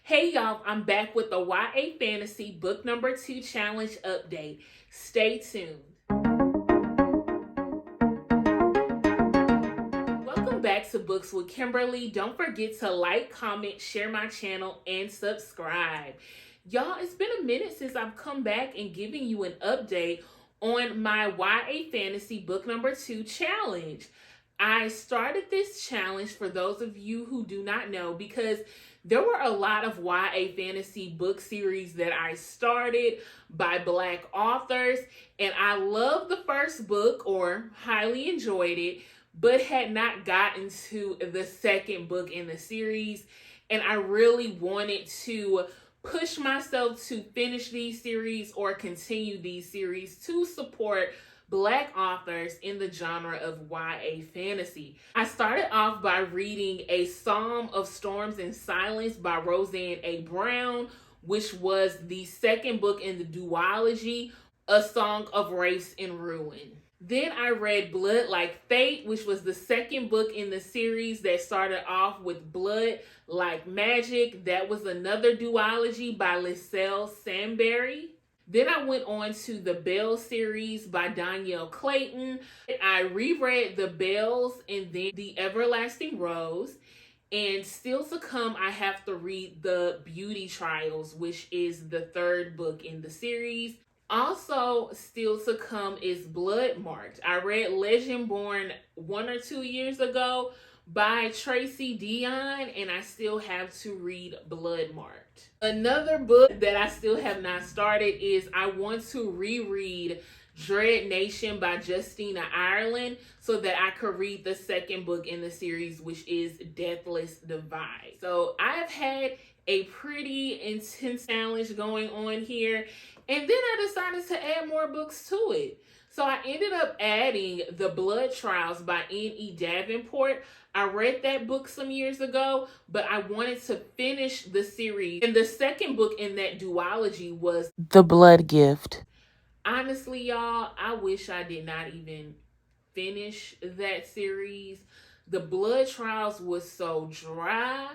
Hey y'all, I'm back with the YA Fantasy Book Number 2 Challenge update. Stay tuned. Welcome back to Books with Kimberly. Don't forget to like, comment, share my channel, and subscribe. Y'all, it's been a minute since I've come back and giving you an update on my YA Fantasy Book Number 2 Challenge. I started this challenge, for those of you who do not know, because there were a lot of YA fantasy book series that I started by Black authors, and I loved the first book or highly enjoyed it, but had not gotten to the second book in the series, and I really wanted to push myself to finish these series or continue these series to support Black authors in the genre of YA fantasy. I started off by reading A Psalm of Storms and Silence by Roseanne A. Brown, which was the second book in the duology, A Song of Wraiths and Ruin. Then I read Blood Like Fate, which was the second book in the series that started off with Blood Like Magic. That was another duology by Liselle Sambury. Then I went on to the Belle series by Dhonielle Clayton. I reread The Bells and then The Everlasting Rose. And still to come, I have to read The Beauty Trials, which is the third book in the series. Also, still to come is Bloodmarked. I read Legendborn 1 or 2 years ago by Tracy, Deonn, and I still have to read Bloodmarked. Another book that I still have not started is I want to reread Dread Nation by Justina, Ireland, so that I could read the second book in the series, which is Deathless Divide. So I've had a pretty intense challenge going on here, and then I decided to add more books to it. So I ended up adding The Blood Trials by N.E. Davenport. I read that book some years ago, but I wanted to finish the series. And the second book in that duology was The Blood Gift. Honestly, y'all, I wish I did not even finish that series. The Blood Trials was so dry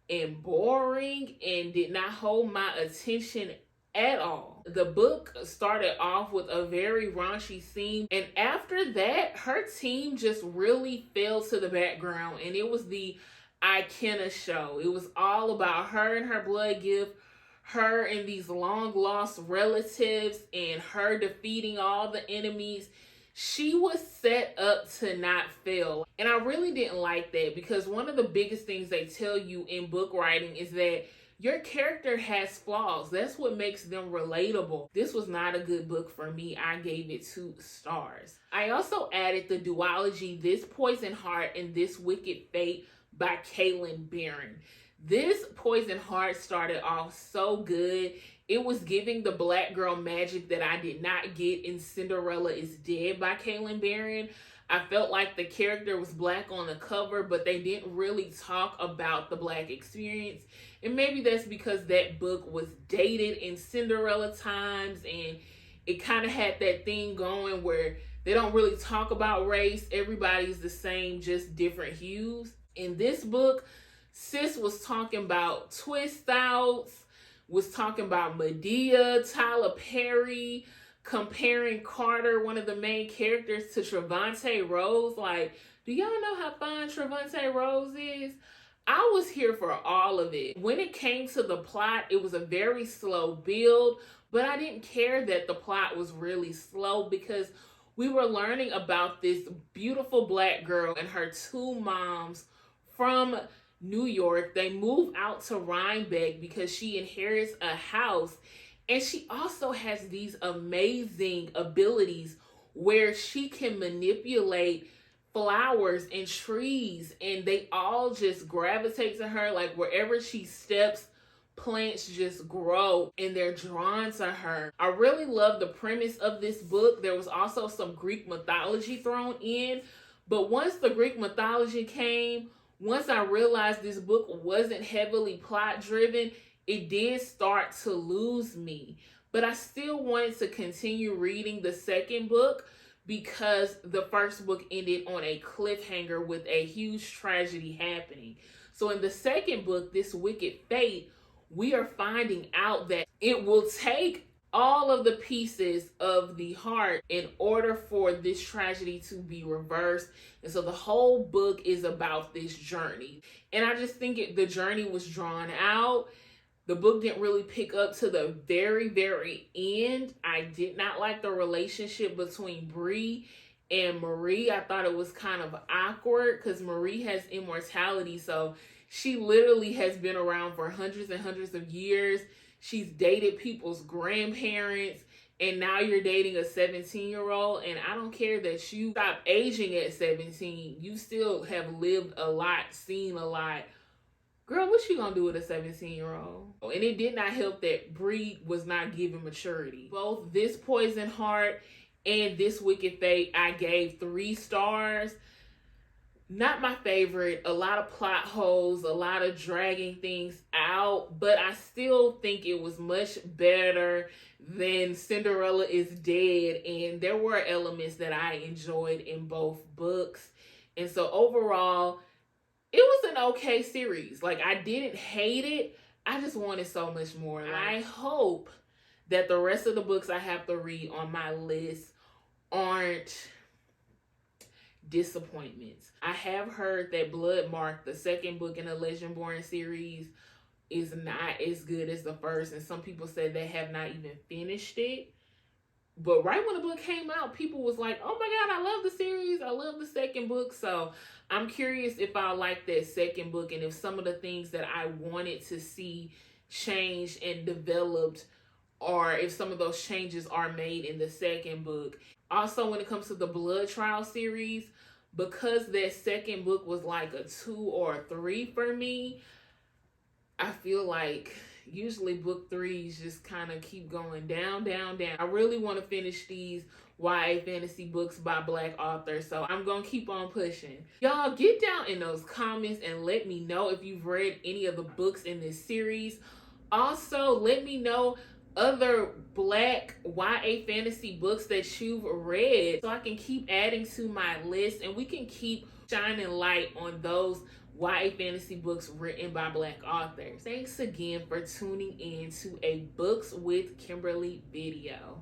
and boring and did not hold my attention at all. The book started off with a very raunchy scene, and after that, her team just really fell to the background, and it was the Ikenna show. It was all about her and her blood gift, her and these long lost relatives, and her defeating all the enemies. She was set up to not fail. And I really didn't like that, because one of the biggest things they tell you in book writing is that your character has flaws. That's what makes them relatable. This was not a good book for me. I gave it 2 stars. I also added the duology This Poison Heart and This Wicked Fate by Kalynn Bayron. This Poison Heart started off so good. It was giving the Black girl magic that I did not get in Cinderella is Dead by Kalynn Bayron. I felt like the character was Black on the cover, but they didn't really talk about the Black experience. And maybe that's because that book was dated in Cinderella times, and it kind of had that thing going where they don't really talk about race. Everybody's the same, just different hues. In this book, sis was talking about twist outs, was talking about Medea, Tyler Perry, comparing Carter, one of the main characters, to Trevante Rose. Like, do y'all know how fine Trevante Rose is? I was here for all of it. When it came to the plot, it was a very slow build, but I didn't care that the plot was really slow, because we were learning about this beautiful Black girl and her 2 moms from New York. They move out to Rhinebeck because she inherits a house, and she also has these amazing abilities where she can manipulate flowers and trees, and they all just gravitate to her. Like, wherever she steps, plants just grow and they're drawn to her. I really love the premise of this book. There was also some Greek mythology thrown in, but once the Greek mythology came, once I realized this book wasn't heavily plot driven, it did start to lose me. But I still wanted to continue reading the second book, because the first book ended on a cliffhanger with a huge tragedy happening. So in the second book, This Wicked Fate, we are finding out that it will take all of the pieces of the heart in order for this tragedy to be reversed. And so the whole book is about this journey. And I just think the journey was drawn out. The book didn't really pick up to the very, very end. I did not like the relationship between Bree and Marie. I thought it was kind of awkward because Marie has immortality. So she literally has been around for hundreds and hundreds of years. She's dated people's grandparents, and now you're dating a 17-year-old. And I don't care that you stop aging at 17. You still have lived a lot, seen a lot. Girl, what you gonna do with a 17-year-old? And it did not help that Bree was not given maturity. Both This Poison Heart and This Wicked Fate, I gave 3 stars. Not my favorite. A lot of plot holes, a lot of dragging things out, but I still think it was much better than Cinderella is Dead, and there were elements that I enjoyed in both books. And so overall, it was an okay series. Like, I didn't hate it. I just wanted so much more. I hope that the rest of the books I have to read on my list aren't disappointments. I have heard that Bloodmarked, the second book in the Legendborn series, is not as good as the first, and some people said they have not even finished it. But right when the book came out, people was like, oh my God, I love the series. I love the second book. So I'm curious if I like that second book and if some of the things that I wanted to see changed and developed, or if some of those changes are made in the second book. Also, when it comes to the Blood Trial series, because that second book was like a 2 or a 3 for me, I feel like usually book 3s just kind of keep going down, down, down. I really want to finish these YA fantasy books by Black authors, so I'm going to keep on pushing. Y'all, get down in those comments and let me know if you've read any of the books in this series. Also, let me know other Black YA fantasy books that you've read so I can keep adding to my list and we can keep shining light on those YA fantasy books written by Black authors. Thanks again for tuning in to a Books with Kimberly video.